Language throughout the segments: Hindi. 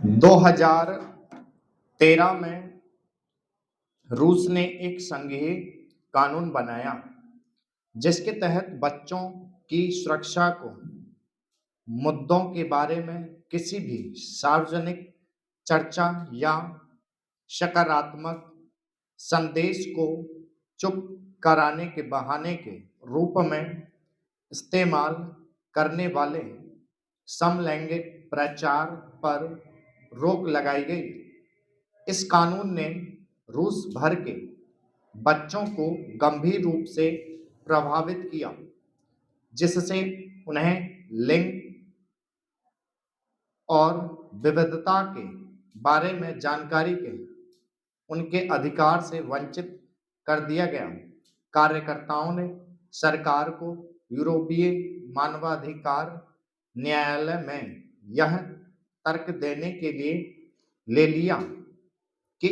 2013 में रूस ने एक संघीय कानून बनाया जिसके तहत बच्चों की सुरक्षा को मुद्दों के बारे में किसी भी सार्वजनिक चर्चा या सकारात्मक संदेश को चुप कराने के बहाने के रूप में इस्तेमाल करने वाले समलैंगिक प्रचार पर रोक लगाई गई। इस कानून ने रूस भर के बच्चों को गंभीर रूप से प्रभावित किया, जिससे उन्हें लिंग और विविधता के बारे में जानकारी के उनके अधिकार से वंचित कर दिया गया। कार्यकर्ताओं ने सरकार को यूरोपीय मानवाधिकार न्यायालय में यह तर्क देने के लिए ले लिया कि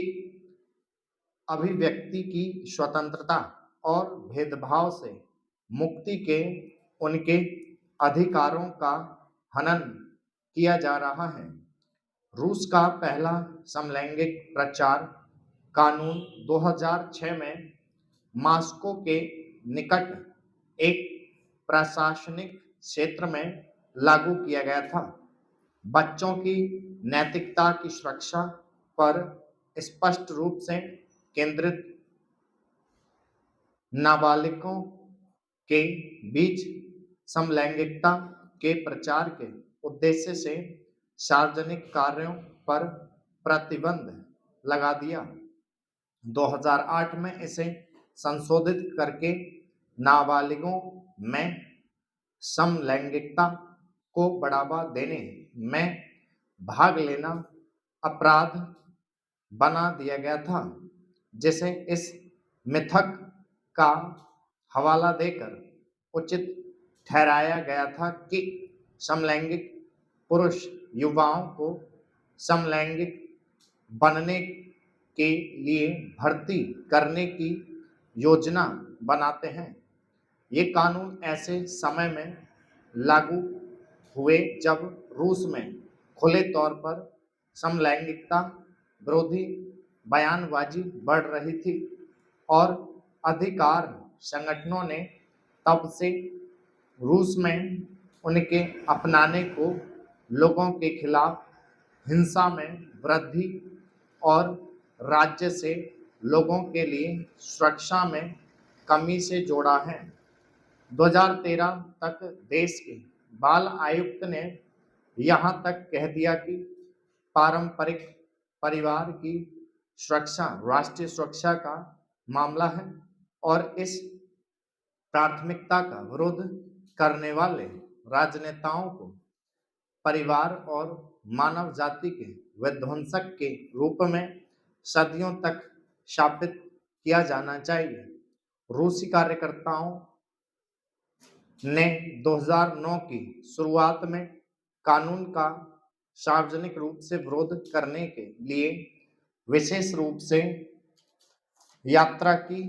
अभिव्यक्ति की स्वतंत्रता और भेदभाव से मुक्ति के उनके अधिकारों का हनन किया जा रहा है। रूस का पहला समलैंगिक प्रचार कानून 2006 में मॉस्को के निकट एक प्रशासनिक क्षेत्र में लागू किया गया था। बच्चों की नैतिकता की सुरक्षा पर स्पष्ट रूप से केंद्रित, नाबालिगों के बीच समलैंगिकता के प्रचार के उद्देश्य से सार्वजनिक कार्यों पर प्रतिबंध लगा दिया। 2008 में इसे संशोधित करके नाबालिगों में समलैंगिकता को बढ़ावा देने में भाग लेना अपराध बना दिया गया था, जिसे इस मिथक का हवाला देकर उचित ठहराया गया था कि समलैंगिक पुरुष युवाओं को समलैंगिक बनने के लिए भर्ती करने की योजना बनाते हैं। ये कानून ऐसे समय में लागू हुए जब रूस में खुले तौर पर समलैंगिकता विरोधी बयानबाजी बढ़ रही थी और अधिकार संगठनों ने तब से रूस में उनके अपनाने को लोगों के खिलाफ हिंसा में वृद्धि और राज्य से लोगों के लिए सुरक्षा में कमी से जोड़ा है। 2013 तक देश के बाल आयुक्त ने यहाँ तक कह दिया कि पारंपरिक परिवार की सुरक्षा राष्ट्रीय सुरक्षा का मामला है और इस प्राथमिकता का विरोध करने वाले राजनेताओं को परिवार और मानव जाति के विध्वंसक के रूप में सदियों तक शापित किया जाना चाहिए। रूसी कार्यकर्ताओं ने 2009 की शुरुआत में कानून का सार्वजनिक रूप से विरोध करने के लिए विशेष रूप से यात्रा की।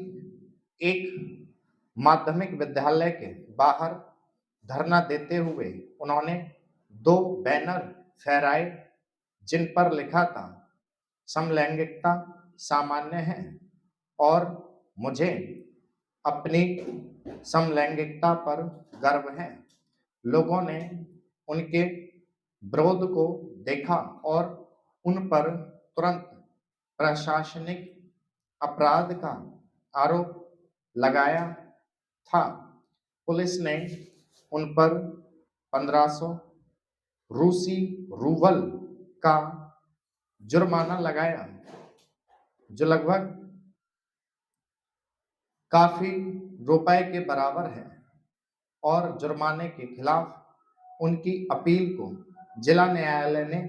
एक माध्यमिक विद्यालय के बाहर धरना देते हुए उन्होंने 2 बैनर फहराए जिन पर लिखा था, समलैंगिकता सामान्य है और मुझे अपनी समलैंगिकता पर गर्व है। लोगों ने उनके विरोध को देखा और उन पर तुरंत प्रशासनिक अपराध का आरोप लगाया था। पुलिस ने उन पर 1500 रूसी रूबल का जुर्माना लगाया, जो लगभग काफी रुपए के बराबर है, और जुर्माने के खिलाफ उनकी अपील को जिला न्यायालय ने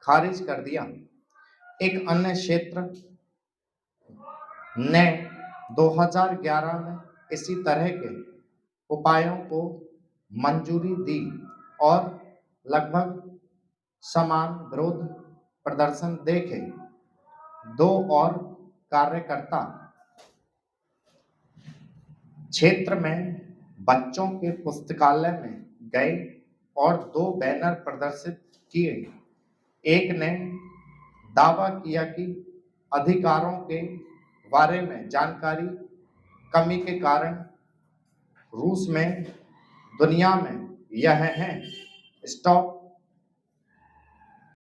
खारिज कर दिया। एक अन्य क्षेत्र ने 2011 में इसी तरह के उपायों को मंजूरी दी और लगभग समान विरोध प्रदर्शन देखे। 2 और कार्यकर्ता क्षेत्र में बच्चों के पुस्तकालय में गए और 2 बैनर प्रदर्शित किए। एक ने दावा किया कि अधिकारों के बारे में जानकारी कमी के कारण रूस में दुनिया में यह है स्टॉक